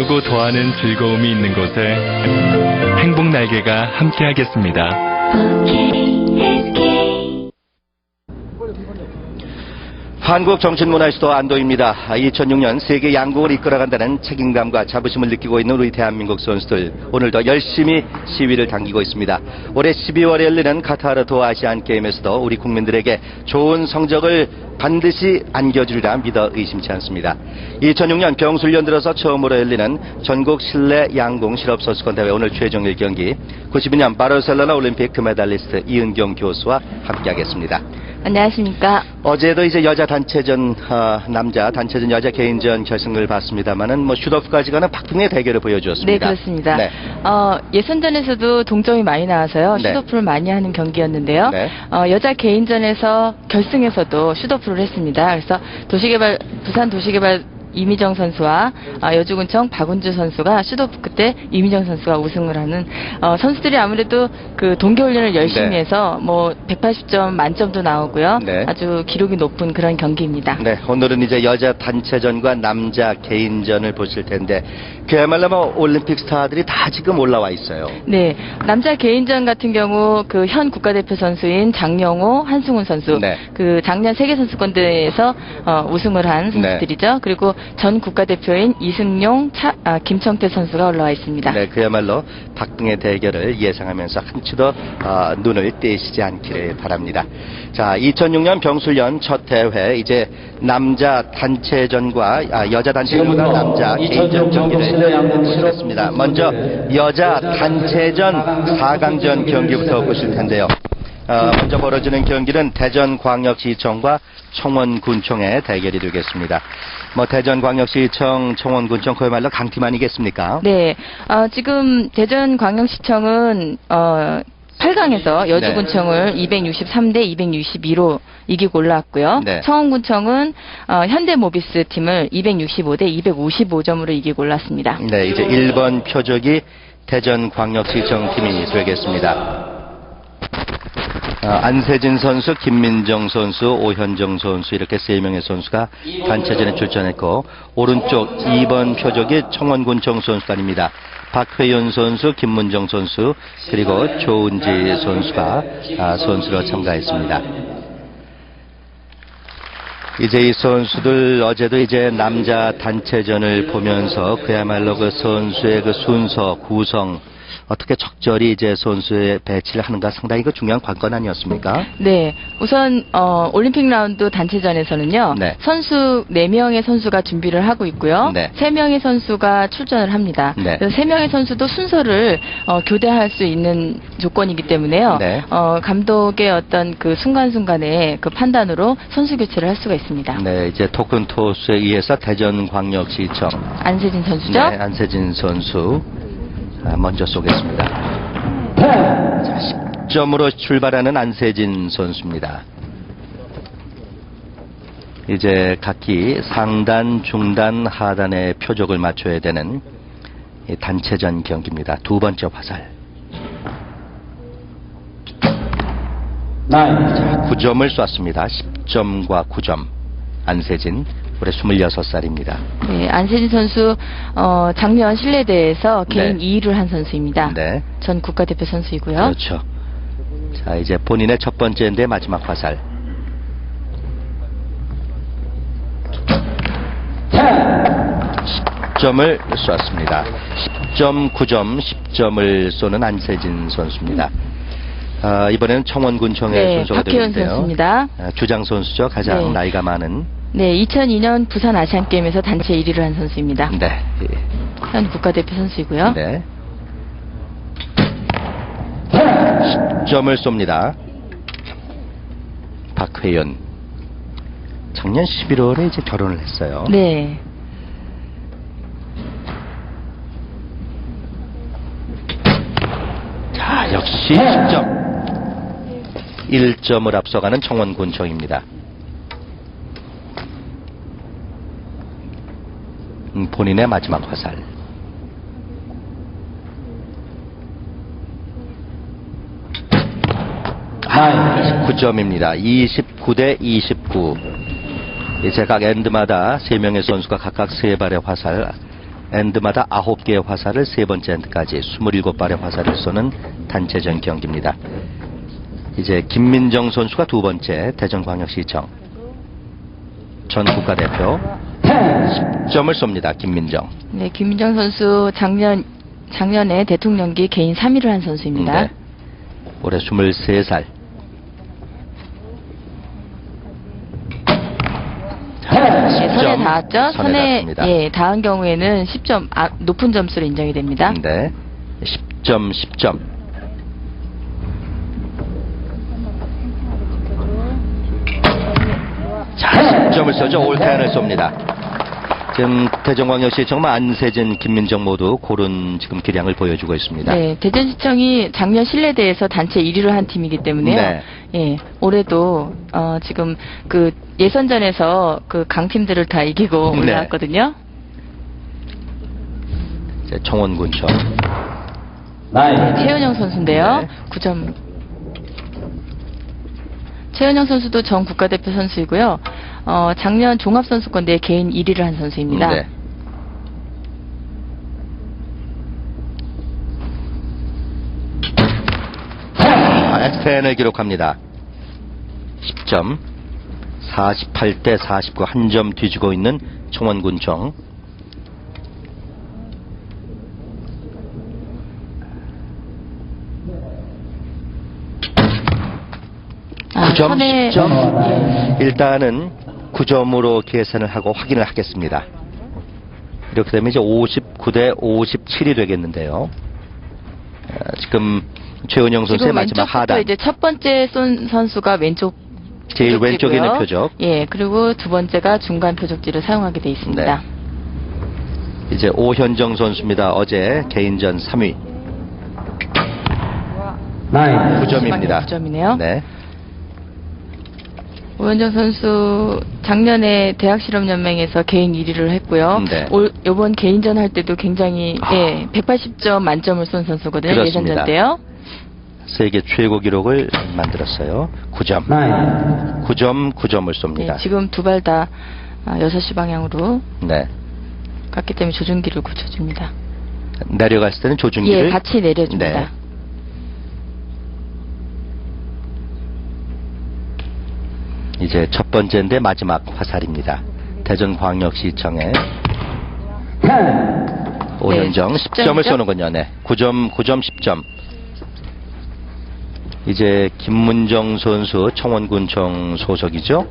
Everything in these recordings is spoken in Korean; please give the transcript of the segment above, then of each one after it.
나누고 더하는 즐거움이 있는 곳에 행복 날개가 함께하겠습니다. 한국정신문화의 수도 안도입니다. 2006년 세계 양궁을 이끌어간다는 책임감과 자부심을 느끼고 있는 우리 대한민국 선수들, 오늘도 열심히 시위를 당기고 있습니다. 올해 12월에 열리는 카타르 도하 아시안 게임에서도 우리 국민들에게 좋은 성적을 반드시 안겨주리라 믿어 의심치 않습니다. 2006년 병술년 들어서 처음으로 열리는 전국 실내 양궁 실업선수권 대회, 오늘 최종 1경기 92년 바르셀로나 올림픽 금메달리스트 이은경 교수와 함께하겠습니다. 안녕하십니까. 어제도 이제 여자 단체전, 남자 단체전, 여자 개인전 결승을 봤습니다만은 슛오프까지 가는 박빙의 대결을 보여주었습니다. 네, 그렇습니다. 네. 예선전에서도 동점이 많이 나와서요. 네. 슛오프를 많이 하는 경기였는데요. 네. 여자 개인전에서 결승에서도 슛오프를 했습니다. 그래서 부산 도시개발 이미정 선수와 여주군청 박운주 선수가 슛오프 그때 이미정 선수가 우승을 하는, 선수들이 아무래도 그 동계훈련을 열심히 네. 해서 180점 만점도 나오고요. 네. 아주 기록이 높은 그런 경기입니다. 네, 오늘은 이제 여자 단체전과 남자 개인전을 보실 텐데 그야말로 올림픽 스타들이 다 지금 올라와 있어요. 네, 남자 개인전 같은 경우 그 현 국가대표 선수인 장영호, 한승훈 선수, 네. 그 작년 세계선수권대회에서 우승을 한 선수들이죠. 그리고 전 국가대표인 이승용, 김청태 선수가 올라와 있습니다. 네, 그야말로 박빙의 대결을 예상하면서 한치도 눈을 떼시지 않기를 바랍니다. 자, 2006년 병술년 첫 대회, 이제 남자 단체전과 여자 단체전과 남자 개인전 경기를 보시겠습니다. 먼저 여자 단체전 4강전 경기부터 보실 텐데요. 먼저 벌어지는 경기는 대전광역시청과 청원군청의 대결이 되겠습니다. 대전광역시청, 청원군청 그야말로 강팀 아니겠습니까? 네, 지금 대전광역시청은 8강에서 여주군청을 263대 262로 이기고 올라왔고요. 네. 청원군청은 현대모비스 팀을 265대 255점으로 이기고 올랐습니다. 네, 이제 1번 표적이 대전광역시청 팀이 되겠습니다. 안세진 선수, 김민정 선수, 오현정 선수, 이렇게 3명의 선수가 단체전에 출전했고, 오른쪽 2번 표적이 청원군청 선수단입니다. 박회윤 선수, 김문정 선수, 그리고 조은지 선수가 선수로 참가했습니다. 이제 이 선수들 어제도 이제 남자 단체전을 보면서 그야말로 그 선수의 그 순서, 구성, 어떻게 적절히 이제 선수의 배치를 하는가 상당히 그 중요한 관건 아니었습니까? 네, 우선 올림픽 라운드 단체전에서는요. 네. 선수 4명의 선수가 준비를 하고 있고요. 네. 3명의 선수가 출전을 합니다. 네. 그래서 3명의 선수도 순서를 교대할 수 있는 조건이기 때문에요. 네. 감독의 어떤 그 순간순간의 그 판단으로 선수 교체를 할 수가 있습니다. 네, 이제 토큰 토스에 의해서 대전광역시청 안세진 선수죠? 네, 안세진 선수 먼저 쏘겠습니다. 자, 10점으로 출발하는 안세진 선수입니다. 이제 각기 상단, 중단, 하단의 표적을 맞춰야 되는 이 단체전 경기입니다. 두 번째 화살. 자, 9점을 쐈습니다. 10점과 9점. 안세진, 올해 26살입니다. 네, 안세진 선수 작년 실내대회에서 개인 네. 2위를 한 선수입니다. 네. 전 국가대표 선수이고요. 그렇죠. 자, 이제 본인의 첫 번째인데 마지막 화살. 10점을 쐈습니다. 10점, 9점, 10점을 쏘는 안세진 선수입니다. 이번에는 청원군청의 네, 선수가 박혜연 되는데요. 선수입니다. 주장 선수죠. 가장 네. 나이가 많은. 네, 2002년 부산 아시안게임에서 단체 1위를 한 선수입니다. 네. 현 국가대표 선수이고요. 네. 10점을 쏩니다. 박회연. 작년 11월에 이제 결혼을 했어요. 네. 자, 역시 10점. 1점을 앞서가는 청원군청입니다. 본인의 마지막 화살. 29점입니다. 29대 29. 이제 각 엔드마다 3명의 선수가 각각 3발의 화살 엔드마다 9개의 화살을 세 번째 엔드까지 27발의 화살을 쏘는 단체전 경기입니다. 이제 김민정 선수가 두 번째 대전광역시청 전 국가대표 10점을 쏩니다. 김민정. 네, 김민정 선수 작년에 대통령기 개인 3위를 한 선수입니다. 네. 올해 23살. 네, 선에 닿았죠? 선에 닿습니다. 예, 닿은 경우에는 10점, 높은 점수로 인정이 됩니다. 네. 10점, 10점. 자, 10점을 쏘죠. 올타연을 쏩니다. 지금 대전광역시청 안세진, 김민정 모두 고른 지금 기량을 보여주고 있습니다. 네, 대전시청이 작년 실내대회에서 단체 1위를 한 팀이기 때문에요. 네. 예, 올해도 지금 그 예선전에서 그 강팀들을 다 이기고 네. 올라왔거든요. 이제 청원군청. 네, 최은영 선수인데요. 네. 9점. 최은영 선수도 전 국가대표 선수이고요. 작년 종합선수권대회 개인 1위를 한 선수입니다. 네. 엑스텐을 기록합니다. 10점. 48대 49 한 점 뒤지고 있는 청원군청. 아, 9점, 선에- 10점. 일단은 9점으로 계산을 하고 확인을 하겠습니다. 이렇게 되면 이제 59대 57이 되겠는데요. 지금 최은영 선수의 지금 마지막 왼쪽부터 하단. 이제 첫 번째 쏜 선수가 왼쪽 제일 왼쪽에 있는 표적. 예, 그리고 두 번째가 중간 표적지를 사용하게 돼 있습니다. 네. 이제 오현정 선수입니다. 어제 개인전 3위. 9점입니다. 9점이네요. 네. 오현정 선수 작년에 대학실험연맹에서 개인 1위를 했고요. 네. 이번 개인전 할 때도 굉장히 180점 만점을 쏜 선수거든요. 그렇습니다. 예선전 때요. 세계 최고 기록을 만들었어요. 9점. 9점, 9점을 쏩니다. 네, 지금 두 발 다 6시 방향으로 네. 갔기 때문에 조준기를 굳혀줍니다. 내려갔을 때는 조준기를 예, 같이 내려줍니다. 네. 이제 첫 번째인데 마지막 화살입니다. 대전광역시청에 오현정 10점을 10점이죠? 쏘는군요. 네. 9점, 9점, 10점. 이제 김문정 선수 청원군청 소속이죠.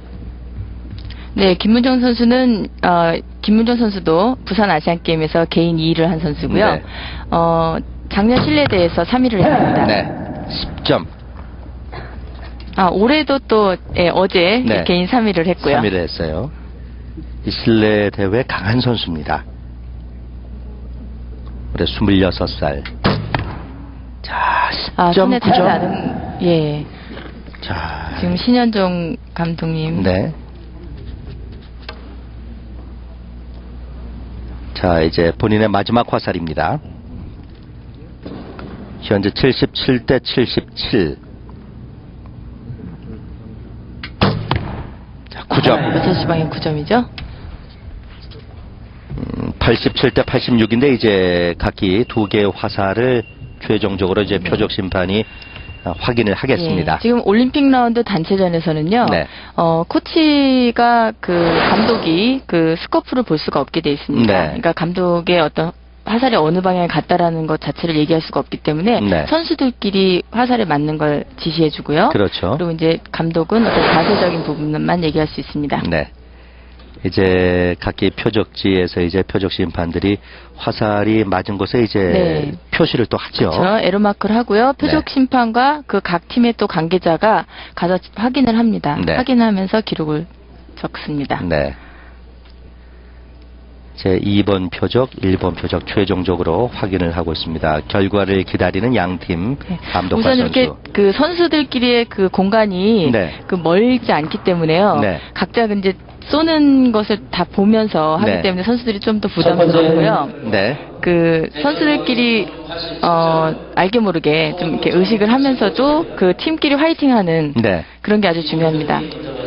네, 김문정 선수는 김문정 선수도 부산 아시안 게임에서 개인 2위를 한 선수고요. 네. 작년 실내대회에서 3위를 했습니다. 네. 10점. 올해도 또 어제 네. 개인 3위를 했고요. 3위를 했어요. 이 실내 대회 강한 선수입니다. 올해 26살. 자, 10점, 손에 닿지 9점. 않은 예. 자, 지금 신현종 감독님. 네. 자, 이제 본인의 마지막 화살입니다. 현재 77대 77. 자, 9점. 6시 방향 9점이죠. 87대 86인데 이제 각기 두 개의 화살을 최종적으로 이제 표적 심판이 확인을 하겠습니다. 예, 지금 올림픽 라운드 단체전에서는요. 네. 코치가 감독이 스코프를 볼 수가 없게 돼 있습니다. 네. 그러니까 감독의 어떤 화살이 어느 방향에 갔다라는 것 자체를 얘기할 수가 없기 때문에 네. 선수들끼리 화살에 맞는 걸 지시해 주고요. 그렇죠. 그리고 이제 감독은 어떤 자세적인 부분만 얘기할 수 있습니다. 네. 이제 각기 표적지에서 이제 표적 심판들이 화살이 맞은 곳에 이제 네. 표시를 또 하죠. 그렇죠. 에러 마크를 하고요. 표적 네. 심판과 그 각 팀의 또 관계자가 가서 확인을 합니다. 네. 확인하면서 기록을 적습니다. 네. 제 2번 표적, 1번 표적 최종적으로 확인을 하고 있습니다. 결과를 기다리는 양팀 네. 감독과 우선 선수. 이렇게 선수들끼리의 공간이 네. 멀지 않기 때문에요. 네. 각자 이제 쏘는 것을 다 보면서 하기 네. 때문에 선수들이 좀 더 부담스럽고요. 네. 선수들끼리 알게 모르게 좀 이렇게 의식을 하면서도 팀끼리 화이팅하는 네. 그런 게 아주 중요합니다.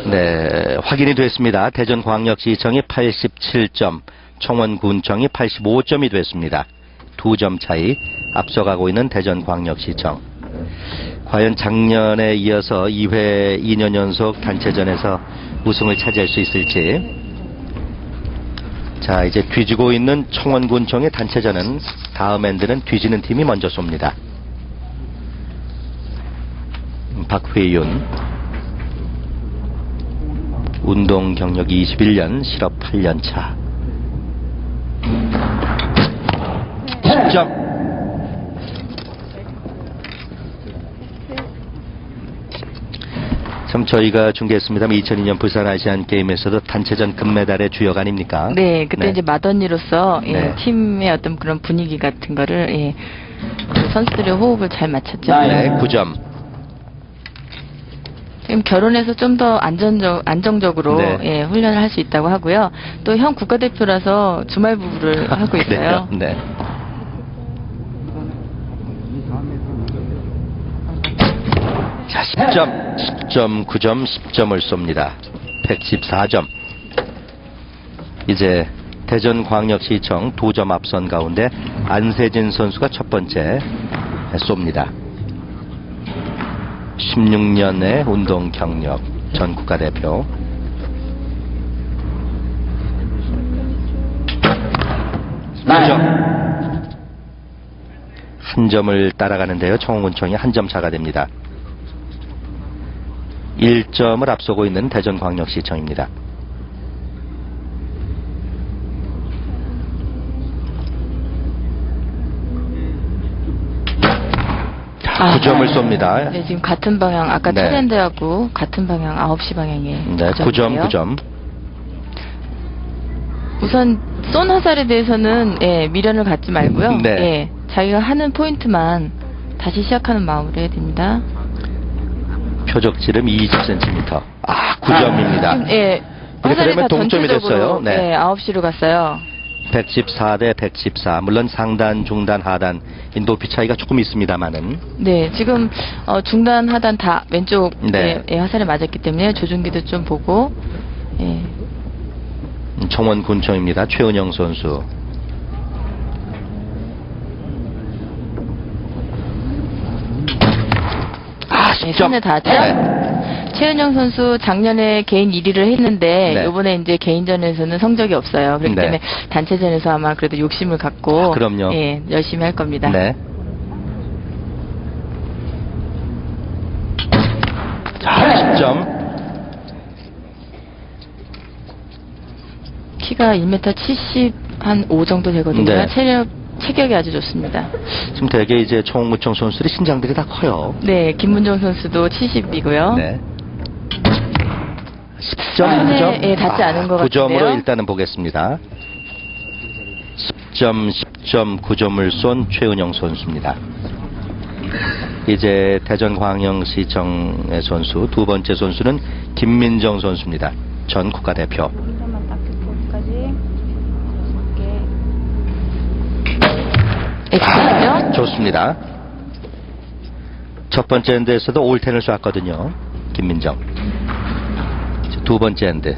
네. 확인이 됐습니다. 대전광역시청이 87점, 청원군청이 85점이 됐습니다. 2점 차이 앞서가고 있는 대전광역시청. 과연 작년에 이어서 2년 연속 단체전에서 우승을 차지할 수 있을지. 자, 이제 뒤지고 있는 청원군청의 단체전은 다음 엔드는 뒤지는 팀이 먼저 쏩니다. 박회윤, 운동 경력 21년, 실업 8년차. 10점. 참 저희가 중계했습니다만 2002년 부산 아시안 게임에서도 단체전 금메달의 주역 아닙니까? 네, 그때 이제 맏언니로서 예, 네. 팀의 어떤 그런 분위기 같은 거를 예, 그 선수들의 호흡을 잘 맞췄죠. 네, 9점. 지금 결혼해서 좀 더 안정적으로 네. 예, 훈련을 할 수 있다고 하고요. 또 형 국가대표라서 주말 부부를 하고 있어요. 네. 자, 10점, 9점, 10점을 쏩니다. 114점. 이제 대전광역시청 2점 앞선 가운데 안세진 선수가 첫 번째 쏩니다. 16년의 운동 경력, 전 국가대표. 한 점을 따라가는데요. 청원군청이 한 점 차가 됩니다. 1점을 앞서고 있는 대전광역시청입니다. 자, 9점을 쏩니다. 네, 지금 같은 방향, 아까 네. 첫엔드하고 같은 방향, 9시 방향에. 네, 9점, 9점. 우선 쏜 화살에 대해서는 예, 미련을 갖지 말고요. 네. 예, 자기가 하는 포인트만 다시 시작하는 마음으로 해야 됩니다. 표적지름 20cm. 아, 9점입니다. 예, 화살이 그러면 다 동점이 전체적으로 됐어요. 네. 예, 9시로 갔어요. 114 대 114. 물론 상단, 중단, 하단 이 높이 차이가 조금 있습니다만은. 네, 지금 중단, 하단 다 왼쪽 네. 예, 화살에 맞았기 때문에 조준기도 좀 보고 예. 청원군청입니다. 최은영 선수. 아, 네, 10점. 손에 닿았죠? 네. 최은영 선수 작년에 개인 1위를 했는데 네. 이번에 이제 개인전에서는 성적이 없어요. 그렇기 네. 때문에 단체전에서 아마 그래도 욕심을 갖고 그럼요. 예, 열심히 할 겁니다. 네. 자, 10점. 키가 1m 70 한 5 정도 되거든요. 네. 체격이 아주 좋습니다. 지금 되게 이제 청원군청 선수들이 신장들이 다 커요. 네, 김문정 선수도 70이고요. 네. 10점, 손에, 9점. 예, 닿지 않은 것 같은데요. 9점으로 일단은 보겠습니다. 10점, 10점, 9점을 쏜 최은영 선수입니다. 이제 대전광역시청의 선수, 두 번째 선수는 김민정 선수입니다. 전 국가대표. 엑스죠? 좋습니다. 첫 번째 엔드에서도 올텐을 쐈거든요. 김민정. 두 번째 엔드.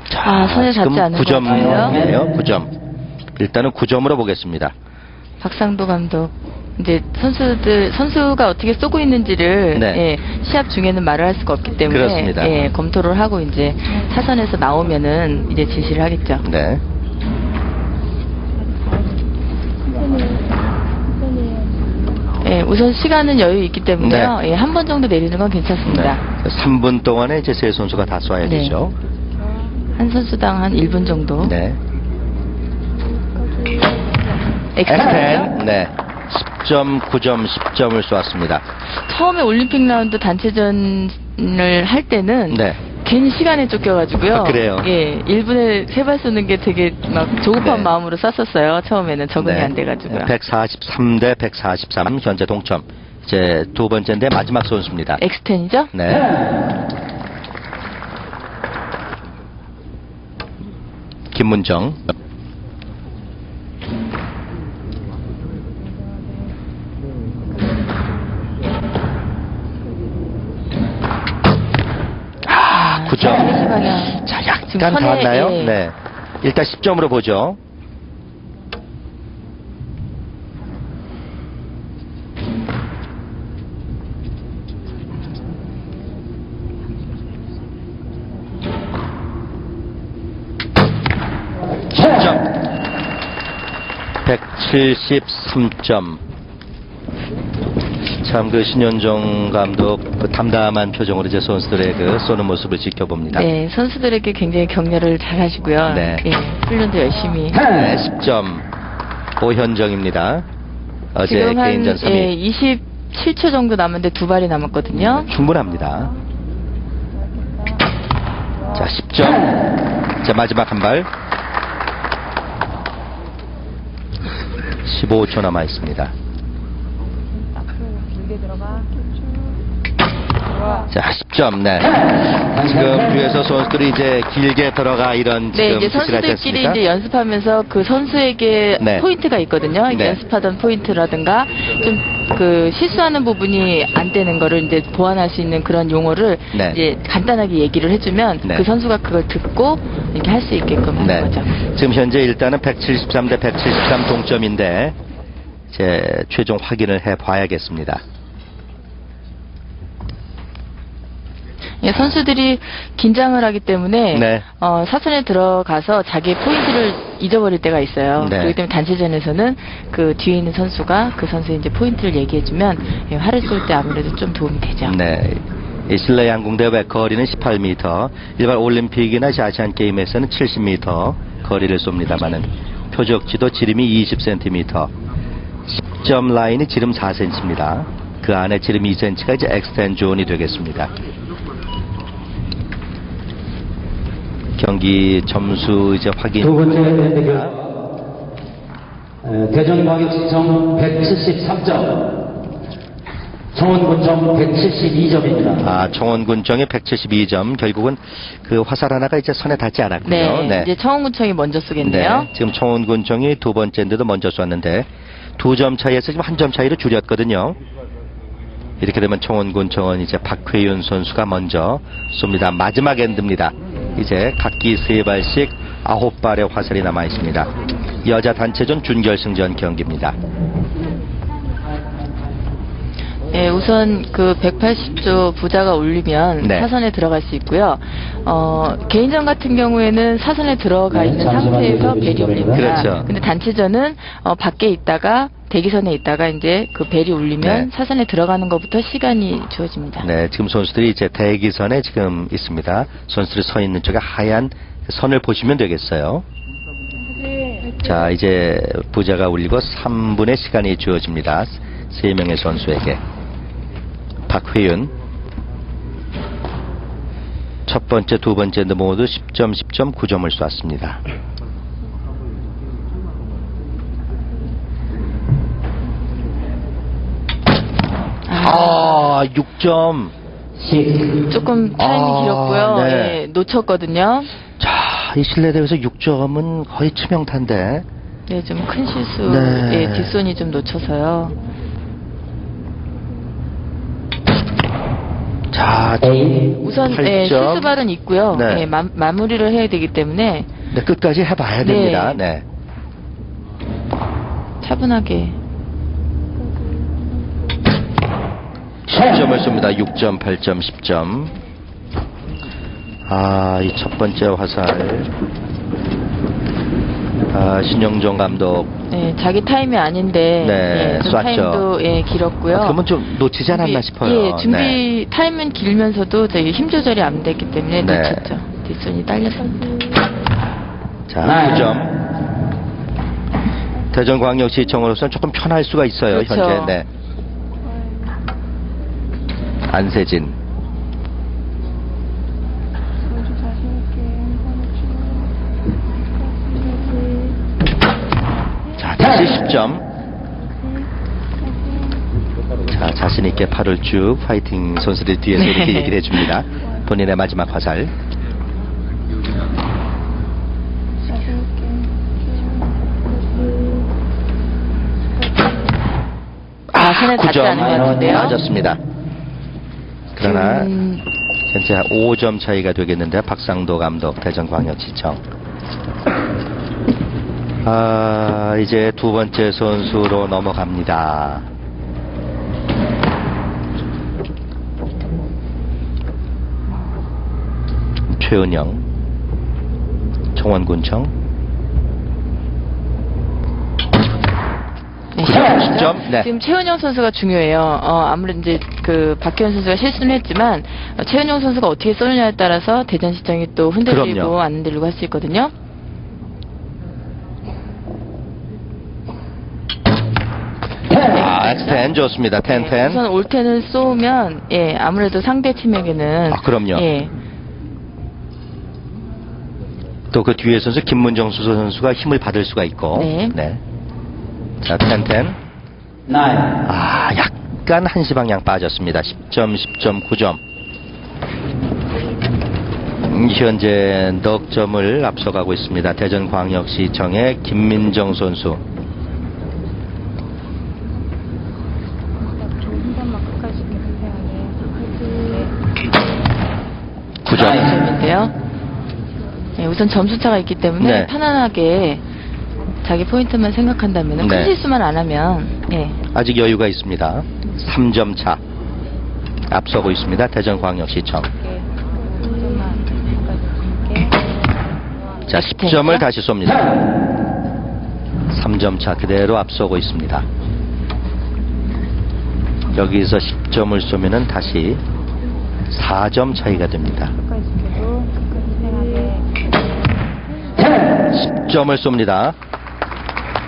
자, 손에 닿지 지금 않은 것 같아요. 9점이에요. 9점. 일단은 9점으로 보겠습니다. 박상도 감독. 이제 선수가 어떻게 쏘고 있는지를 네. 예, 시합 중에는 말을 할 수가 없기 때문에 그렇습니다. 예, 검토를 하고 이제 타선에서 나오면은 이제 지시를 하겠죠. 네. 예, 우선 시간은 여유 있기 때문에요. 네. 예, 한 번 정도 내리는 건 괜찮습니다. 3분 동안에 이제 세 선수가 다 쏴야 네. 되죠. 한 선수당 한 1분 정도. 네. 엑스텐이죠? 네. 10점, 9점, 10점을 쏘았습니다. 처음에 올림픽 라운드 단체전을 할 때는 네. 괜히 시간에 쫓겨가지고요. 아, 그래요? 예, 1분에 3발 쏘는 게 되게 막 조급한 네. 마음으로 쐈었어요. 처음에는 적응이 네. 안 돼가지고요. 143 대 143 현재 동점. 이제 두 번째인데 마지막 선수입니다. 엑스텐이죠? 네. 김문정. 약간 닿았나요? 예. 네. 일단 10점으로 보죠. 점 173점. 참 그 신현종 감독 그 담담한 표정으로 이제 선수들의 그 쏘는 모습을 지켜봅니다. 네, 선수들에게 굉장히 격려를 잘 하시고요. 네. 예, 훈련도 열심히. 네, 10점. 오현정입니다. 어제 지금 한 개인전 3위. 예, 27초 정도 남았는데 두 발이 남았거든요. 충분합니다. 자, 10점. 자, 마지막 한 발. 15초 남아 있습니다. 자, 10점. 네. 지금 뒤에서 선수들이 이제 길게 들어가 이런 네, 지금 이제 지시를 하지 선수들끼리 않습니까? 이제 연습하면서 그 선수에게 네. 포인트가 있거든요. 네. 연습하던 포인트라든가 좀 그 실수하는 부분이 안 되는 거를 이제 보완할 수 있는 그런 용어를 네. 이제 간단하게 얘기를 해주면 네. 그 선수가 그걸 듣고 이렇게 할 수 있게끔 하는 네. 거죠. 지금 현재 일단은 173 대 173 동점인데 이제 최종 확인을 해 봐야겠습니다. 예, 선수들이 긴장을 하기 때문에 네. 사선에 들어가서 자기의 포인트를 잊어버릴 때가 있어요. 네. 그렇기 때문에 단체전에서는 그 뒤에 있는 선수가 그 선수의 이제 포인트를 얘기해주면 예, 활을 쏠 때 아무래도 좀 도움이 되죠. 네. 이 실내 양궁대회 거리는 18m, 일반 올림픽이나 아시안 게임에서는 70m 거리를 쏩니다만은 표적지도 지름이 20cm, 10점 라인이 지름 4cm입니다. 그 안에 지름 2cm가 이제 엑스텐 존이 되겠습니다. 경기 점수 이제 확인. 두 번째 대결 대전광역시청 173점, 청원군청 172점입니다. 아, 청원군청의 172점. 결국은 그 화살 하나가 이제 선에 닿지 않았군요. 네, 이제 청원구청이 먼저 쏘겠네요. 네, 지금 청원군청이 두 번째인데도 먼저 쐈는데 2점 차이에서 지금 1점 차이로 줄였거든요. 이렇게 되면 청원군청은 이제 박회윤 선수가 먼저 쏩니다. 마지막 엔드입니다. 이제 각기 3발씩 9발의 화살이 남아 있습니다. 여자 단체전 준결승전 경기입니다. 네, 우선 그 180조 부자가 울리면 네. 사선에 들어갈 수 있고요. 개인전 같은 경우에는 사선에 들어가 네, 있는 잠시만요. 상태에서 벨이 여기서 울립니다. 그렇죠. 근데 단체전은 밖에 있다가 대기선에 있다가 이제 그 벨이 울리면 네. 사선에 들어가는 것부터 시간이 주어집니다. 네, 지금 선수들이 이제 대기선에 지금 있습니다. 선수들이 서 있는 쪽에 하얀 선을 보시면 되겠어요. 자, 이제 부자가 울리고 3분의 시간이 주어집니다. 3명의 선수에게. 박회윤. 첫 번째, 두 번째도 모두 10점, 10점, 9점을 쐈습니다. 아, 6점. 조금 타임이 아, 길었고요. 네. 예, 놓쳤거든요. 자, 이 실내대회에서 6점은 거의 치명타인데. 네, 좀 큰 실수. 네. 예, 뒷손이 좀 놓쳐서요. 자, 우선 예, 8점. 실수발은 있고요. 네. 예, 마무리를 해야 되기 때문에 네, 끝까지 해봐야 됩니다. 네. 차분하게. 10점을 쏩니다. 6점, 8점, 10점. 아, 이 첫 번째 화살. 아, 신영종 감독. 예, 자기 타임이 아닌데 네, 예, 좀 쐈죠. 타임도 예, 길었고요. 그러면 좀 놓치지 않았나 싶어요. 예, 준비 네. 타임은 길면서도 저희 힘 조절이 안 됐기 때문에 네. 놓쳤죠. 뒷손이 딸렸습니다. 자, 네. 9점. 대전광역시청으로서는 조금 편할 수가 있어요. 그렇죠. 현재. 네. 안세진. 자, 다시 10점. 자, 자신있게 팔을 쭉 파이팅 선수들 뒤에서 네. 이렇게 얘기를 해줍니다. 본인의 마지막 화살. 손에 닿지 9점 않은 것 같은데요. 맞았습니다. 그러나 현재 5점 차이가 되겠는데 박상도 감독 대전광역시청. 이제 두 번째 선수로 넘어갑니다. 최은영, 청원군청. 네. 10점. 네. 지금 최은영 선수가 중요해요. 아무래도 이제 그 박혜원 선수가 실수는 했지만 최은영 선수가 어떻게 쏘느냐에 따라서 대전시청이 또 흔들리고 그럼요. 안 흔들리고 할 수 있거든요. X10 좋습니다. 10. 우선 올텐을 쏘면 예 아무래도 상대 팀에게는 그럼요. 예 또 그 뒤에 선수 김문정 선수가 힘을 받을 수가 있고. 네. 자, 10. 9. 약간 한시 방향 빠졌습니다. 10점, 10점, 9점. 현재 넉 점을 앞서가고 있습니다. 대전광역시청의 김민정 선수. 네. 9점. 점인데요. 네, 우선 점수차가 있기 때문에 네. 편안하게 자기 포인트만 생각한다면 네. 큰 실수만 안 하면 예. 아직 여유가 있습니다. 3점 차. 앞서고 있습니다. 대전광역시청. 자, 10점을 다시 쏩니다. 3점 차 그대로 앞서고 있습니다. 여기서 10점을 쏘면은 다시 4점 차이가 됩니다. 10점을 쏩니다.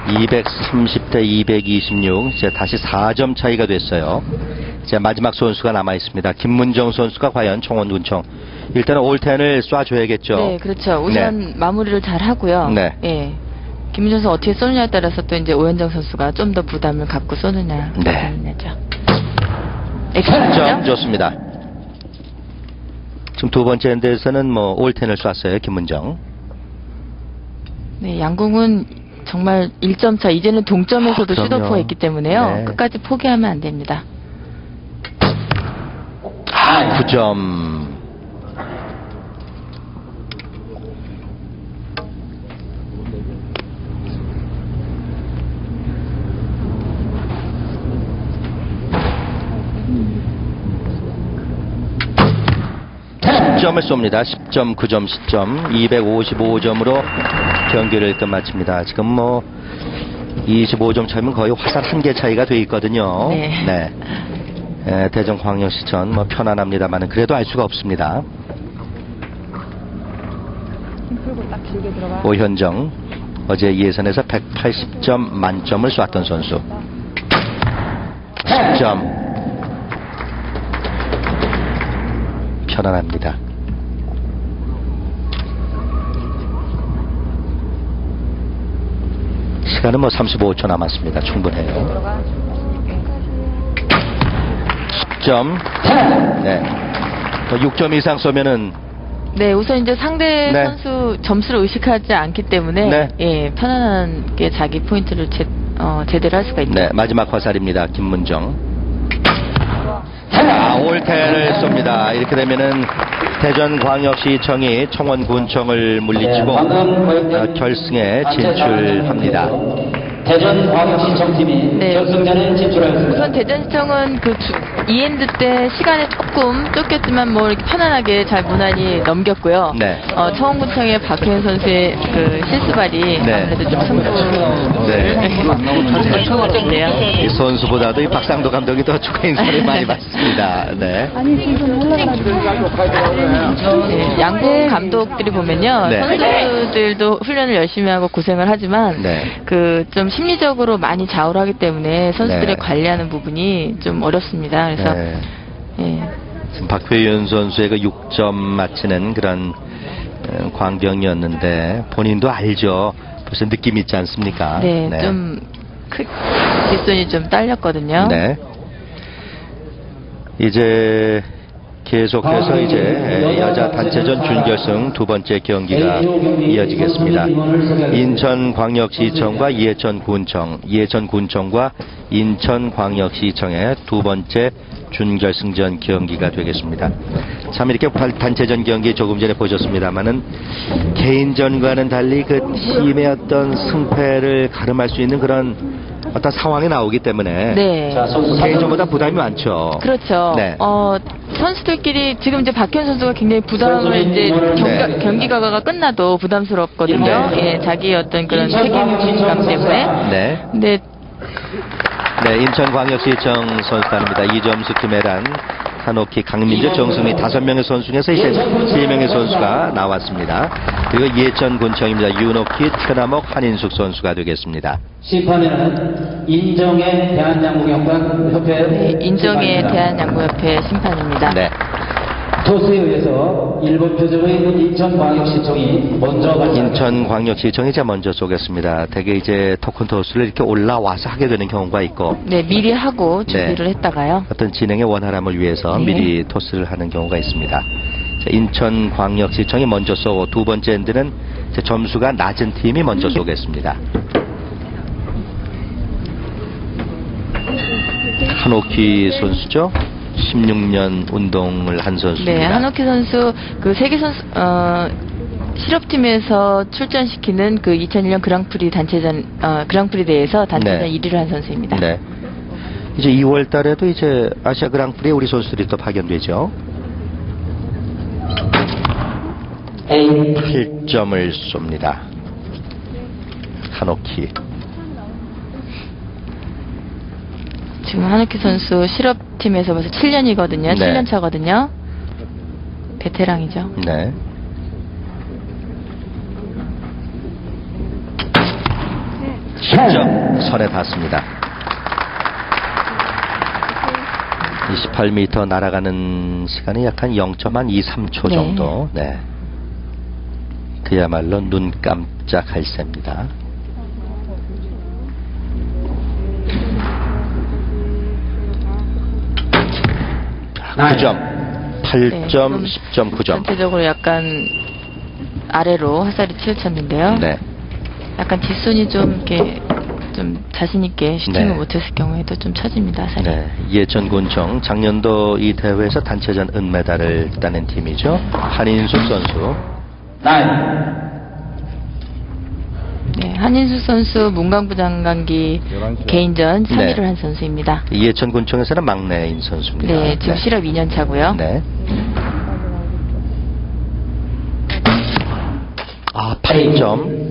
230대 226. 이제 다시 4점 차이가 됐어요. 이제 마지막 선수가 남아 있습니다. 김문정 선수가 과연 청원군청. 일단은 올텐을 쏴줘야겠죠. 네, 그렇죠. 우선 마무리를 잘 하고요. 네. 예. 김민정 선수 어떻게 쏘느냐에 따라서 또 이제 오현정 선수가 좀 더 부담을 갖고 쏘느냐. 네. 죠 10점 좋습니다. 지금 두 번째 엔드에서는 뭐 올텐을 쐈어요. 김문정. 네, 양궁은 정말 1점 차. 이제는 동점에서도 그럼요. 슈더포가 있기 때문에요. 네. 끝까지 포기하면 안 됩니다. 9점. 점을 쏩니다. 10점, 9점, 10점, 255점으로 경기를 끝마칩니다. 지금 뭐 25점 차이면 거의 화살 한 개 차이가 돼 있거든요. 네. 대전광역시청 뭐 편안합니다만은 그래도 알 수가 없습니다. 오현정 어제 예선에서 180점 만점을 쐈던 선수. 10점. 편안합니다. 시간은 뭐 35초 남았습니다. 충분해요. 10점. 네. 6점 이상 쏘면은 네, 우선 이제 상대 네. 선수 점수를 의식하지 않기 때문에 네. 예, 편안하게 자기 포인트를 제대로 할 수가 있죠. 네, 마지막 화살입니다. 김문정. 올텐을 쏩니다. 이렇게 되면은 대전광역시청이 청원군청을 물리치고 결승에 진출합니다. 대전광역시청팀이 네. 결승전에 진출하였습니다. 우선 대전시청은 그 2엔드 때 시간에 조금 쫓겼지만 뭐 이렇게 편안하게 잘 무난히 넘겼고요. 네. 청원군청의 박혜연 선수의 그 실수발이 네. 아무래도 좀 승부를 네요. 이 선수보다도 이 박상도 감독이 더 축하 인사를 많이 받습니다. 네. 네, 양궁 감독들이 보면요. 네. 선수들도 훈련을 열심히 하고 고생을 하지만 네. 그 좀 심리적으로 많이 좌우를 하기 때문에 선수들의 네. 관리하는 부분이 좀 어렵습니다. 그래서 네. 예. 지금 박회윤 선수의 그 6점 맞히는 그런 광경이었는데 본인도 알죠. 벌써 느낌 있지 않습니까? 네, 좀 뒷손이 좀 딸렸거든요. 네. 이제 계속해서 이제 여자 단체전 준결승 두 번째 경기가 이어지겠습니다. 인천광역시청과 이해천군청, 이해천군청과 인천광역시청의 두 번째 준결승전 경기가 되겠습니다. 참 이렇게 단체전 경기 조금 전에 보셨습니다만은 개인전과는 달리 그 팀의 어떤 승패를 가름할 수 있는 그런 어떤 상황이 나오기 때문에 네. 자, 선수 개인전보다 부담이 많죠. 그렇죠. 네. 선수들끼리 지금 이제 박현 선수가 굉장히 부담을 이제 네. 경기가 끝나도 부담스럽거든요. 네. 예, 자기 어떤 그런 책임감 때문에. 네. 근데 네, 인천광역시청 선수단입니다. 이점수, 김혜란, 한옥희, 강민주, 정수미 5명의 선수 중에서 이제 3명의 선수가 나왔습니다. 그리고 예천군청입니다. 윤옥희, 최남옥, 한인숙 선수가 되겠습니다. 심판에는 인정의 대한양궁협회 네, 인정의 대한양구협회 심판입니다. 네. 토스에 의해서 일본 표적의 인천광역시청이 먼저 발사. 인천광역시청이 이제 먼저 쏘겠습니다. 대개 이제 토큰 토스를 이렇게 올라와서 하게 되는 경우가 있고 네, 미리 하고 준비를 네. 했다가요. 어떤 진행의 원활함을 위해서 네. 미리 토스를 하는 경우가 있습니다. 자, 인천광역시청이 먼저 쏘고 두 번째 엔드는 이제 점수가 낮은 팀이 먼저 쏘겠습니다. 한옥희 선수죠. 16년 운동을 한 선수입니다. 네, 한옥희 선수 그 세계 선수 실업팀에서 출전시키는 그 2001년 그랑프리 단체전 그랑프리 대회에서 단체전 네. 1위를 한 선수입니다. 네. 이제 2월 달에도 이제 아시아 그랑프리에 우리 선수들이 또 파견되죠. A 8점을 쏩니다. 한옥희. 지금 한옥희 선수 실업팀에서 벌써 7년이거든요. 네. 7년 차거든요. 베테랑이죠. 네. 점 선에 닿습니다. 28m 날아가는 시간이 약 한 0.23초 네. 정도. 네. 그야말로 눈 깜짝할 새입니다. 나이. 9점, 8점, 네, 좀 10점, 9점. 전체적으로 약간 아래로 화살이 치우쳤는데요. 네. 약간 뒷손이 좀 이렇게 좀 자신 있게 슈팅을 네. 못했을 경우에도 좀 처집니다. 화살이. 네, 예천군청 작년도 이 대회에서 단체전 은메달을 따낸 팀이죠. 한인숙 선수. 나이. 네, 한인수 선수 문광부 장관기 개인전 3위를 네. 한 선수입니다. 예천군청에서는 막내인 선수입니다. 네, 지금 실업 2년 차고요. 네. 아, 8점.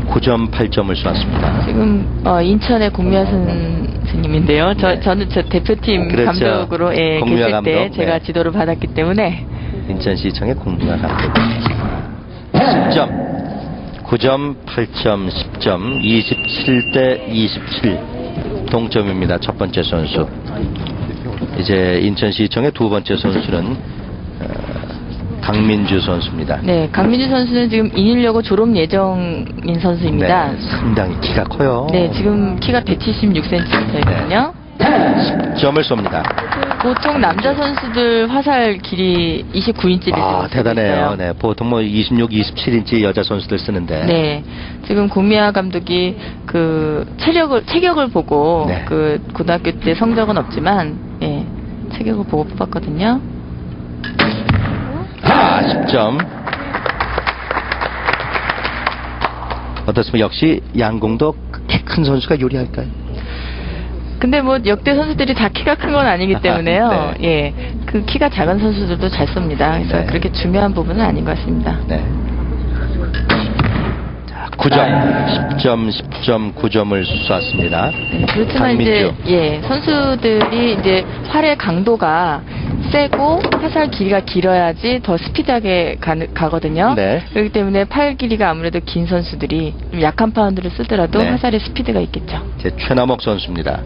9점, 8점을 쏘았습니다. 지금 인천의 공미아 선생님인데요. 네. 저는 저 대표팀 그렇죠. 감독으로 공미아 계실 때 감독. 제가 네. 지도를 받았기 때문에 인천시청의 공무원 감독. 10점. 9점, 8점, 10점, 27대 27. 동점입니다. 첫 번째 선수. 이제 인천시청의 두 번째 선수는 강민주 선수입니다. 네, 강민주 선수는 지금 인일여고 졸업 예정인 선수입니다. 네, 상당히 키가 커요. 네, 지금 키가 176cm거든요. 10점을 쏩니다. 보통 남자 선수들 화살 길이 29인치를 아, 대단해요. 네, 보통 뭐 26, 27인치 여자 선수들 쓰는데. 네, 지금 공미아 감독이 그 체격을 보고 네. 그 고등학교 때 성적은 없지만 예, 체격을 보고 뽑았거든요. 아, 10점. 어떻습니까? 역시 양궁도 키 큰 선수가 유리할까요? 근데 뭐 역대 선수들이 다 키가 큰 건 아니기 때문에요. 네. 예, 그 키가 작은 선수들도 잘 쏩니다. 그래서 네. 그렇게 중요한 부분은 아닌 것 같습니다. 네. 자, 9점, 10점, 10점, 9점을 쐈습니다. 네, 그렇지만 이제 선수들이 이제 활의 강도가 세고 화살 길이가 길어야지 더 스피드하게 가거든요. 네. 그렇기 때문에 팔 길이가 아무래도 긴 선수들이 좀 약한 파운드를 쓰더라도 네. 화살의 스피드가 있겠죠. 제 최남옥 선수입니다.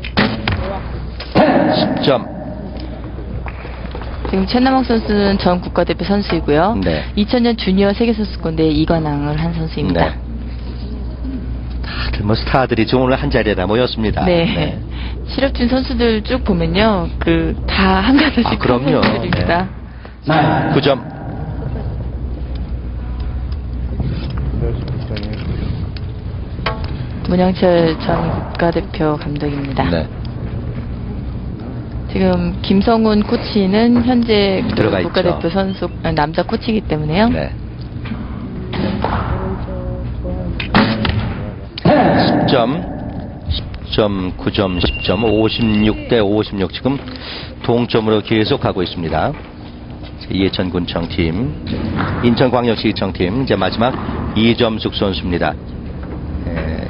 10점. 지금 최남옥 선수는 전 국가대표 선수이고요. 네. 2000년 주니어 세계선수권대회 2관왕을 한 선수입니다. 네. 다들 뭐 스타들이 지금 오늘 한 자리에다 모였습니다. 네. 실업진 선수들 쭉 보면요. 그 다 한가닥씩 아, 그럼요. 선수들입니다. 나이. 9점. 문영철 전 국가대표 감독입니다. 네. 지금 김성훈 코치는 현재 그 들어가 있죠. 국가대표 선수 남자 코치이기 때문에요. 네. 10점, 10점, 9점, 10점, 56대 56 지금 동점으로 계속 가고 있습니다. 이해천군청 팀, 인천광역시청 팀, 이제 마지막 이점숙 선수입니다.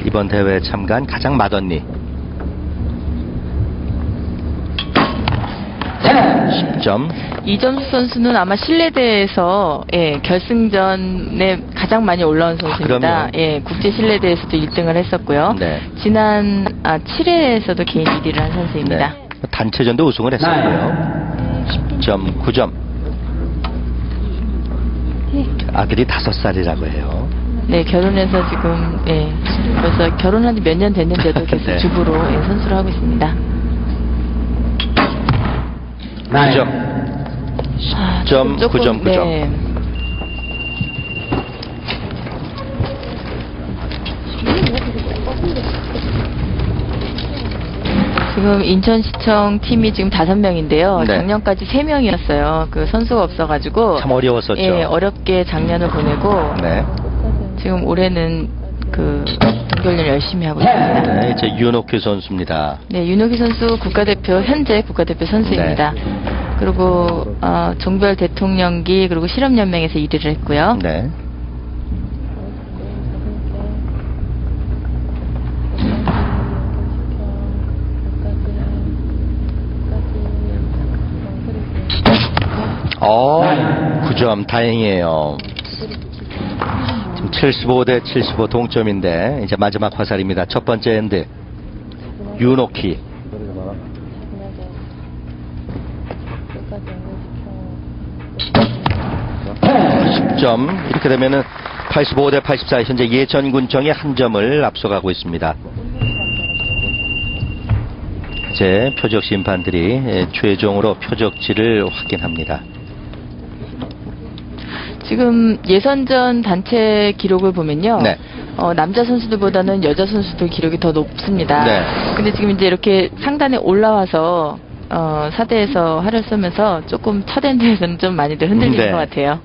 이번 대회에 참가한 가장 맏언니. 10점. 이점수 선수는 아마 실내대회에서 결승전에 가장 많이 올라온 선수입니다. 그럼요. 국제 실내대회에서도 1등을 했었고요. 네. 지난 7회에서도 개인 1위를 한 선수입니다. 네. 단체전도 우승을 했었고요. 10점, 9점. 아들이 5살이라고 해요. 네, 결혼해서 지금 벌써 결혼한 지 몇 년 됐는데도 계속 네. 주부로 선수를 하고 있습니다. 9점. 10점, 9점, 9점. 네. 지금 인천시청 팀이 지금 5명인데요. 네. 작년까지 3명이었어요. 그 선수가 없어가지고. 참 어려웠었죠. 예, 어렵게 작년을 보내고. 네. 지금 올해는 그 동결을 열심히 하고 있습니다. 네, 이제 윤옥규 선수입니다. 네, 윤호기 선수 국가대표 현재 국가대표 선수입니다. 네. 그리고 종별 대통령기 그리고 실업연맹에서 1위를 했고요. 네. 어, 9점 다행이에요. 지금 75대 75 동점인데 이제 마지막 화살입니다. 첫 번째 엔드 윤옥희. 점 이렇게 되면은 85대 84 현재 예천군청이 한 점을 앞서가고 있습니다. 이제 표적 심판들이 최종으로 표적지를 확인합니다. 지금 예선전 단체 기록을 보면요. 네. 남자 선수들보다는 여자 선수들 기록이 더 높습니다. 네. 근데 지금 이제 이렇게 상단에 올라와서 4대에서 활을 쏘면서 조금 첫 엔드에서는 좀 많이들 흔들리는 네. 것 같아요.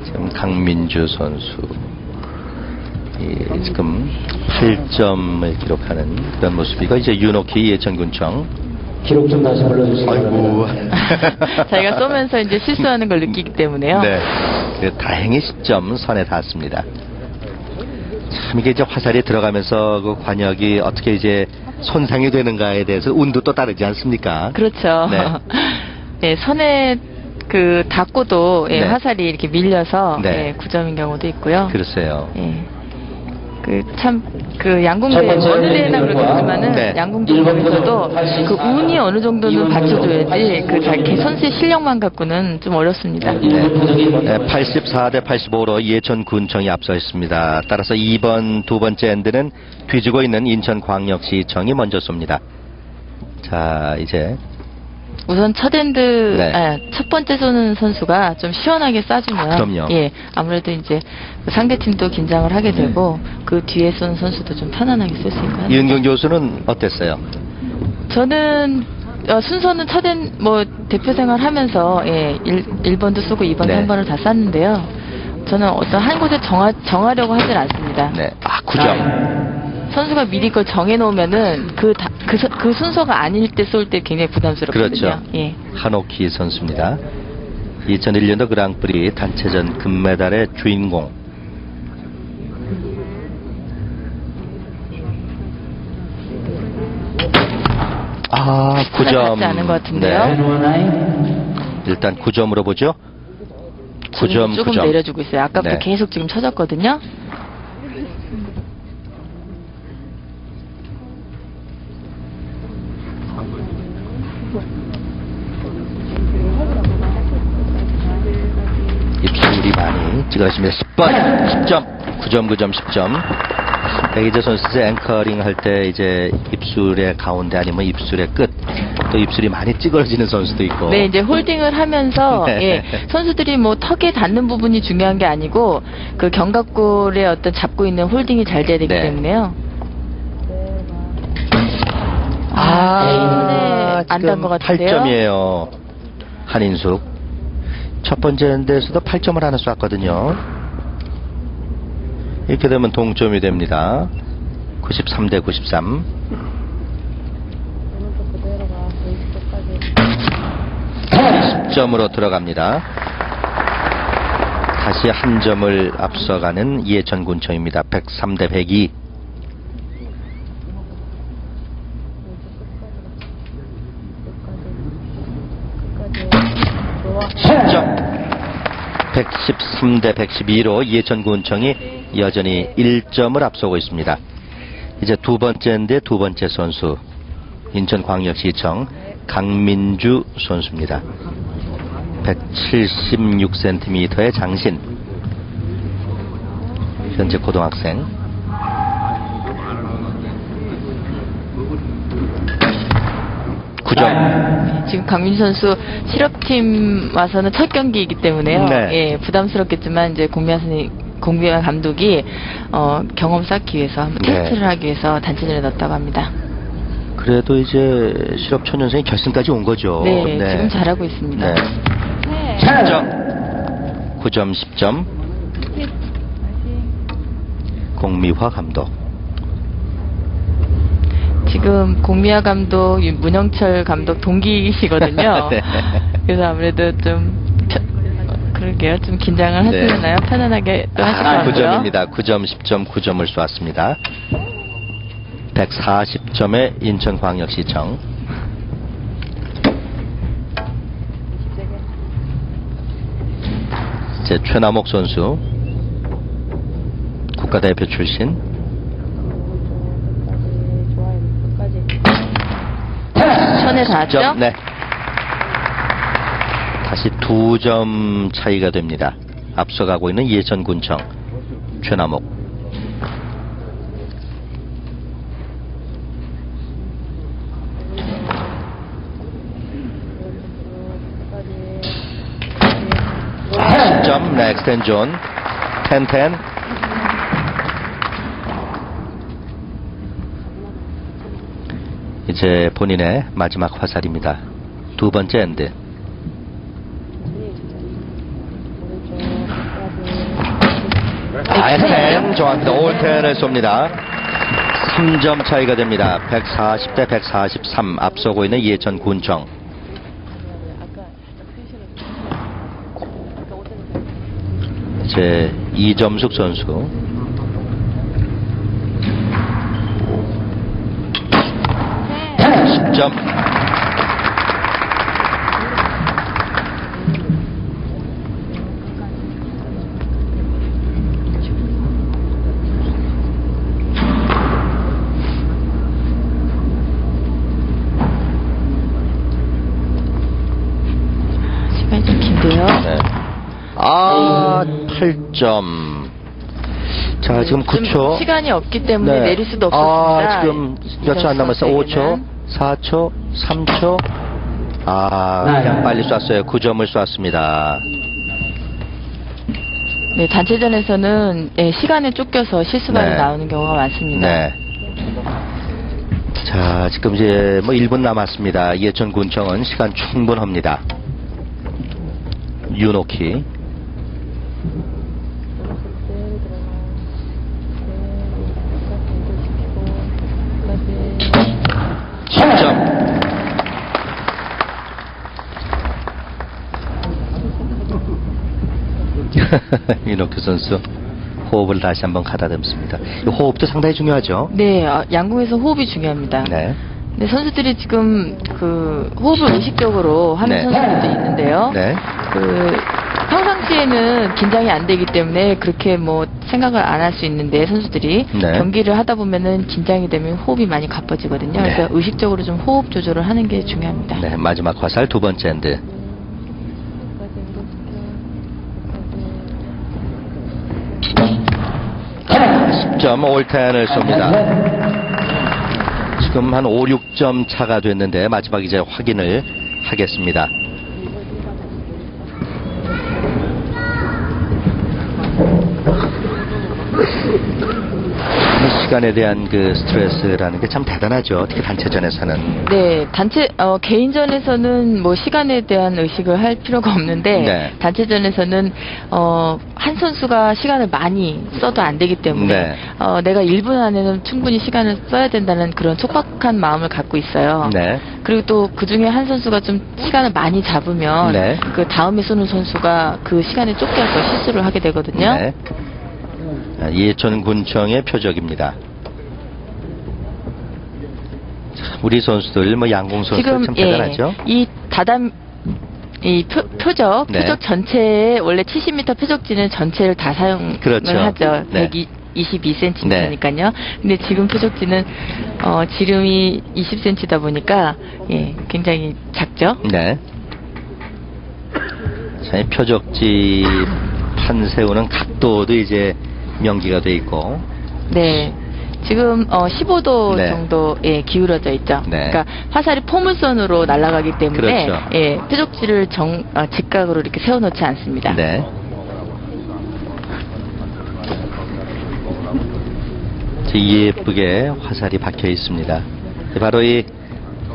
지금 강민주 선수 지금 8점을 기록하는 그런 모습이고 이제 윤옥희 예천군청. 기록 좀 다시 불러주시기 아이고. 바랍니다. 자기가 쏘면서 이제 실수하는 걸 느끼기 때문에요. 네. 다행히 10점 선에 닿았습니다. 참 이게 이제 화살이 들어가면서 그 관역이 어떻게 이제 손상이 되는가에 대해서 운도 또 다르지 않습니까? 그렇죠. 네. 네, 선에 그 닿고도 네. 화살이 이렇게 밀려서 네. 9점인 경우도 있고요. 글쎄요. 그 양궁대 첫 번째 어느 대회나 그렇겠지만은 네. 양궁대회에서도 그 운이 어느 정도는 받쳐줘야지 그 자기 선수의 실력만 갖고는 좀 어렵습니다. 네. 84대 85로 예천군청이 앞서 있습니다. 따라서 2번 두 번째 엔드는 뒤지고 있는 인천광역시청이 먼저 쏩니다. 자, 이제 우선 첫 엔드 네. 첫 번째 쏘는 선수가 좀 시원하게 쏴주면 그럼요. 아무래도 이제 상대 팀도 긴장을 하게 되고 그 뒤에 쏘는 선수도 좀 편안하게 쏠 수 있고 합니다. 이은경 교수는 어땠어요? 저는 순서는 대표 생활하면서 1번도 쏘고 2번, 네. 3번을 다 쐈는데요. 저는 어떤 한 곳에 정하려고 하진 않습니다. 네. 아, 9점. 선수가 미리 그걸 정해놓으면은 그 순서가 아닐 때 쏠 때 굉장히 부담스럽거든요. 그렇죠. 예. 한옥희 선수입니다. 2001년도 그랑프리 단체전 금메달의 주인공. 아, 9점. 같지 않은 것 같은데요. 네. 일단 9점으로 보죠. 9점, 조금 9점. 내려주고 있어요. 아까부터 네. 계속 지금 쳐졌거든요. 입술이 많이 찌그러집니다. 10번 10점 9점 9점 10점. 이제 선수 앵커링 할 때 이제 입술의 가운데 아니면 입술의 끝 또 입술이 많이 찌그러지는 선수도 있고. 네, 이제 홀딩을 하면서 네. 선수들이 뭐 턱에 닿는 부분이 중요한 게 아니고 그 견갑골에 어떤 잡고 있는 홀딩이 잘 돼야 되기 네. 때문에요. 손에 안 닿은 것 같은데요. 8점이에요. 한인숙. 첫 번째 데에서도 8점을 하나 쐈거든요. 이렇게 되면 동점이 됩니다. 93대 93. 점으로 들어갑니다. 다시 한 점을 앞서가는 이해천군청입니다. 103대 102. 점 113대 112로 이해천군청이 여전히 1점을 앞서고 있습니다. 이제 두 번째인데 두 번째 선수 인천광역시청 강민주 선수입니다. 176cm의 장신, 현재 고등학생. 지금 강민주 선수 실업팀 와서는 첫 경기이기 때문에요. 네. 예, 부담스럽겠지만 이제 공미아 감독이 경험 쌓기 위해서 한번 네. 테스트를 하기 위해서 단체전에 넣었다고 합니다. 그래도 이제 실업초년생이 결승까지 온 거죠. 네, 지금 잘하고 있습니다. 네. 10점, 9점, 10점. 공미화 감독. 지금 공미아 감독, 문영철 감독 동기이시거든요. 네. 그래서 아무래도 좀 그러게요. 좀 긴장을 네. 하시려나요? 편안하게 또 하실 것 같고요. 9점입니다. 9점, 10점, 9점을 쏘았습니다. 140점의 인천광역시청. 이제 최남옥 선수, 국가대표 출신. 천에 닿았죠? 10점, 네. 다시 2점 차이가 됩니다. 앞서가고 있는 이해천군청 최남옥. 네, 엑스텐존 10-10. 이제 본인의 마지막 화살입니다. 두 번째 엔드. 엑스텐 정확합니다. 올텐을 쏩니다. 3점 차이가 됩니다. 140대 143 앞서고 있는 이해천 군청. 이제 이점숙 선수. 점. 시간이 좀 긴데요. 네. 8점. 자, 지금 9초. 시간이 없기 때문에 네. 내릴 수도 없었습니다. 지금 몇 초 안 남았어요. 5초, 4초, 3초. 그냥 빨리 쐈어요. 9점을 쐈습니다. 네, 단체전에서는 시간에 쫓겨서 실수가 네. 나오는 경우가 많습니다. 네. 자, 지금 이제 1분 남았습니다. 이해천군청은 시간 충분합니다. 윤옥희. 점. 윤옥희 선수 호흡을 다시 한번 가다듬습니다. 이 호흡도 상당히 중요하죠. 네, 양궁에서 호흡이 중요합니다. 네. 근데 선수들이 지금 그 호흡을 의식적으로 하는 네. 선수들도 있는데요. 네. 그 평상시에는 긴장이 안 되기 때문에 그렇게 뭐 생각을 안 할 수 있는데 선수들이 네. 경기를 하다 보면은 긴장이 되면 호흡이 많이 가빠지거든요. 네. 그래서 의식적으로 좀 호흡 조절을 하는 게 중요합니다. 네, 마지막 화살 두 번째 엔드. 점 올텐을 쏩니다. 지금 한 5, 6점 차가 됐는데 마지막 이제 확인을 하겠습니다. 시간에 대한 그 스트레스라는 게 참 대단하죠. 특히 단체전에서는. 네, 개인전에서는 뭐 시간에 대한 의식을 할 필요가 없는데, 네. 단체전에서는, 한 선수가 시간을 많이 써도 안 되기 때문에, 네. 내가 1분 안에는 충분히 시간을 써야 된다는 그런 촉박한 마음을 갖고 있어요. 네. 그리고 또 그 중에 한 선수가 좀 시간을 많이 잡으면, 네. 그 다음에 쏘는 선수가 그 시간에 쫓겨서 실수를 하게 되거든요. 네. 이해천 군청의 표적입니다. 우리 선수들, 뭐 양궁 선수들 지금 참 대단하죠. 이 표적 네. 전체에 원래 70m 표적지는 전체를 다 사용을 그렇죠. 하죠. 네. 122cm니까요. 근데 지금 표적지는 지름이 20cm다 보니까 굉장히 작죠. 네. 자, 이 표적지 판 세우는 각도도 이제 명기가 돼 있고. 네. 지금 15도 네. 정도 기울어져 있죠. 네. 그러니까 화살이 포물선으로 날아가기 때문에 그렇죠. 표적지를 직각으로 이렇게 세워놓지 않습니다. 네. 예쁘게 화살이 박혀 있습니다. 바로 이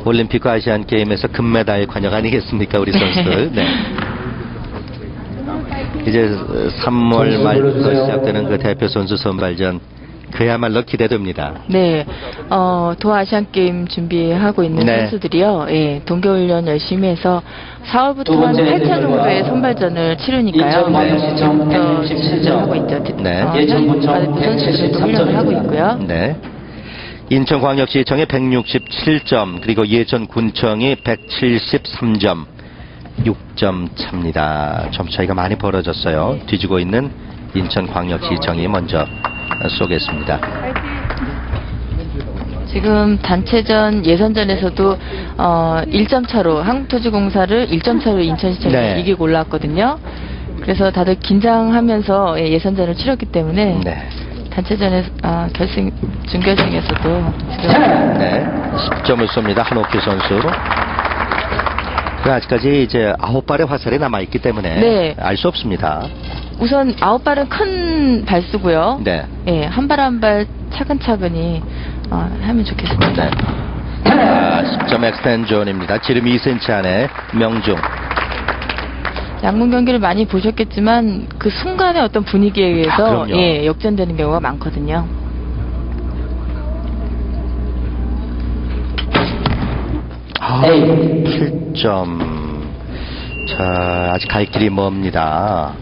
올림픽과 아시안 게임에서 금메달 관역 아니겠습니까, 우리 선수들. 네. 이제 3월 말부터 시작되는 그 대표 선수 선발전 그야말로 기대됩니다. 네, 도아시안 게임 준비하고 있는 네. 선수들이요. 동계훈련 열심히 해서 4월부터 한 8차 정도의 선발전을 치르니까요. 인천광역시청 지금부터 167점. 준비하고 있죠. 네. 예천군청 선수들도 훈련을 하고 있고요. 네. 인천광역시청이 167점, 그리고 예천군청이 173점, 6점 차입니다. 점 차이가 많이 벌어졌어요. 뒤지고 있는 인천광역시청이 먼저 쏘겠습니다. 지금 단체전 예선전에서도 1점 차로 한국토지공사를 1점 차로 인천시청이 네. 이기고 올라왔거든요. 그래서 다들 긴장하면서 예선전을 치렀기 때문에 네. 단체전에 준결승에서도 지금 네. 10점을 쏩니다. 한옥규 선수. 그 아직까지 이제 9발의 화살이 남아있기 때문에 네. 알 수 없습니다. 우선 9발은 큰 발수고요. 네. 한 발 한 발 차근차근히 하면 좋겠습니다. 네. 10점 엑스텐존입니다. 지름 2cm 안에 명중. 양궁 경기를 많이 보셨겠지만 그 순간의 어떤 분위기에 의해서 그럼요. 역전되는 경우가 많거든요. 아, 7점. 자, 아직 갈 길이 멉니다.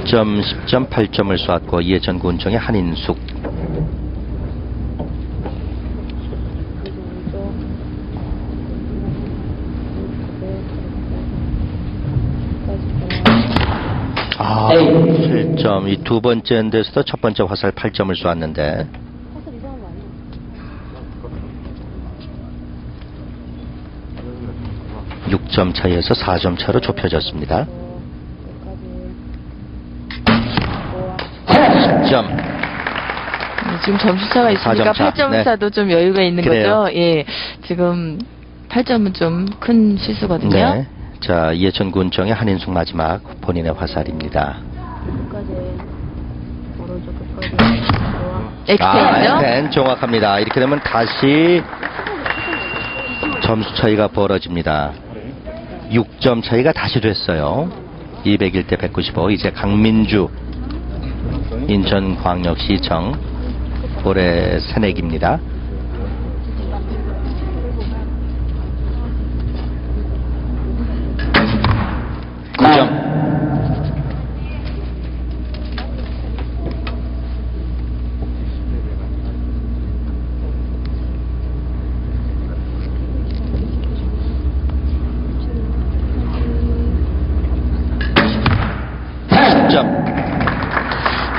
10점, 10점, 8점을 쏘았고 이해천 군청의 한인숙. 아, 7점. 이 두 번째인데서도 첫 번째 화살 8점을 쏘았는데. 육 점 차이에서 4점 차로 좁혀졌습니다. 10점. 지금 점수차가 있으니까 4점 차. 8점 네. 차도 좀 여유가 있는 그래요. 거죠. 지금 8점은 좀 큰 실수거든요. 네. 자, 이해천 군청의 한인숙 마지막 본인의 화살입니다. 엑스텐이죠. 엑스텐 정확합니다. 이렇게 되면 다시 점수 차이가 벌어집니다. 6점 차이가 다시 됐어요. 201대 195. 이제 강민주 인천광역시청 올해 새내기입니다.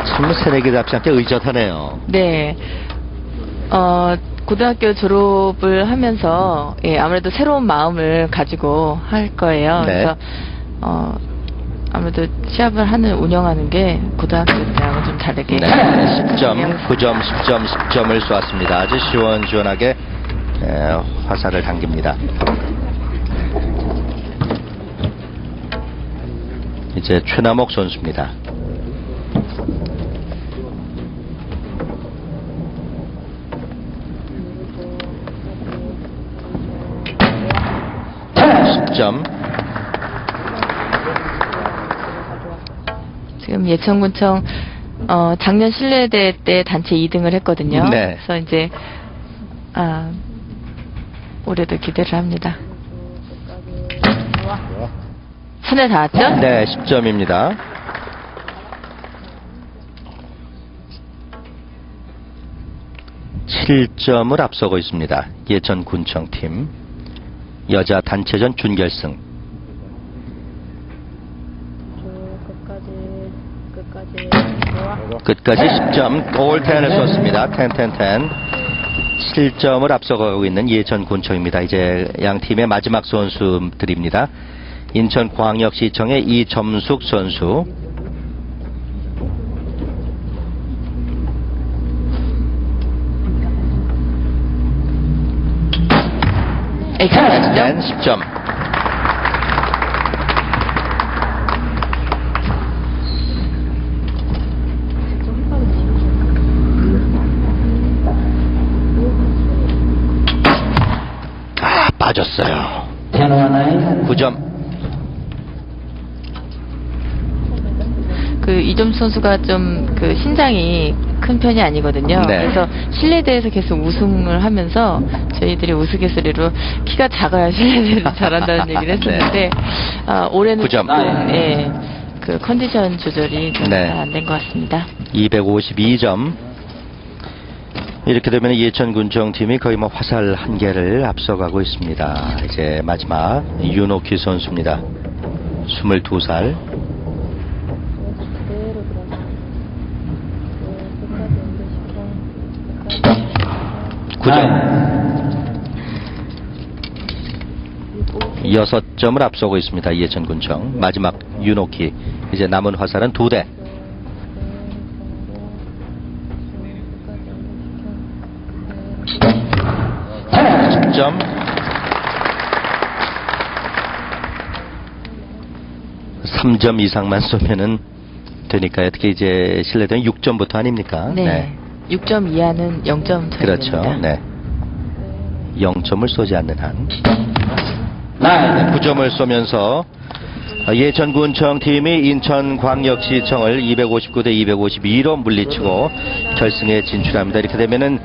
참 새내기답지 않게 의젓하네요. 네. 고등학교 졸업을 하면서 아무래도 새로운 마음을 가지고 할 거예요. 네. 그래서 아무래도 시합을 운영하는 게 고등학교 때하고 좀 다르게. 네. 10점, 9점, 10점, 10점을 쏘았습니다. 아주 시원시원하게 화살을 당깁니다. 이제 최남옥 선수입니다. 10점. 지금 예천군청 작년 실내대회 때 단체 2등을 했거든요. 네. 그래서 이제 올해도 기대를 합니다. 손에 닿았죠? 네, 10점입니다. (7점을) 앞서고 있습니다. 예천군청팀 여자 단체전 준결승. 끝까지 10점 올 10을 쏘았습니다. 10. 7점을 앞서가고 있는 예천군청입니다. 이제 양 팀의 마지막 선수들입니다. 인천광역시청의 이점숙 선수, X는 10점. 빠졌어요. 테너나인 9점. 그 이점 선수가 좀 그 신장이 큰 편이 아니거든요. 네. 그래서 실내대회에서 계속 우승을 하면서 저희들이 우스갯소리로 키가 작아야 실내대회를 잘한다는 얘기를 했었는데 올해는 9점. 그 컨디션 조절이 좀 네. 잘 안 된 것 같습니다. 252점. 이렇게 되면 예천군청 팀이 거의 뭐 화살 한 개를 앞서가고 있습니다. 이제 마지막 윤옥희 선수입니다. 22살. 여섯 점을 앞서고 있습니다. 예천군청 마지막 윤옥희. 이제 남은 화살은 2대. 점. 삼 점 이상만 쏘면은 되니까요. 특히 이제 실내대는 6점부터 아닙니까? 네. 6점 이하는 0점 차이 그렇죠. 됩니다. 네. 0점을 쏘지 않는 한. 나인 9점을 쏘면서 예천군청 팀이 인천광역시청을 259대 252로 물리치고 결승에 진출합니다. 이렇게 되면은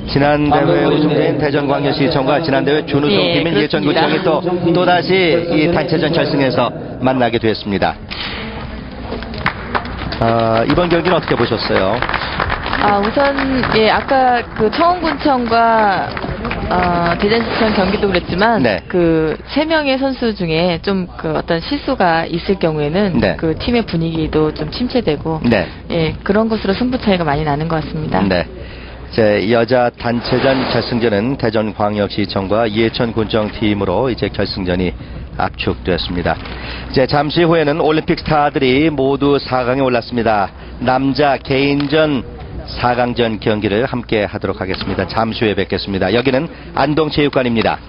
지난 대회 우승된 대전광역시청과 지난 대회 준우승팀인 그렇습니다. 예천군청이 또다시 이 단체전 결승에서 만나게 됐습니다. 이번 경기는 어떻게 보셨어요? 우선 아까 그 청원군청과 대전시청 경기도 그랬지만 네. 그 3명의 선수 중에 좀 그 어떤 실수가 있을 경우에는 네. 그 팀의 분위기도 좀 침체되고 네. 그런 것으로 승부 차이가 많이 나는 것 같습니다. 네. 제 여자 단체전 결승전은 대전광역시청과 예천군청 팀으로 이제 결승전이 압축됐습니다. 이제 잠시 후에는 올림픽 스타들이 모두 4강에 올랐습니다. 남자 개인전 4강전 경기를 함께 하도록 하겠습니다. 잠시 후에 뵙겠습니다. 여기는 안동체육관입니다.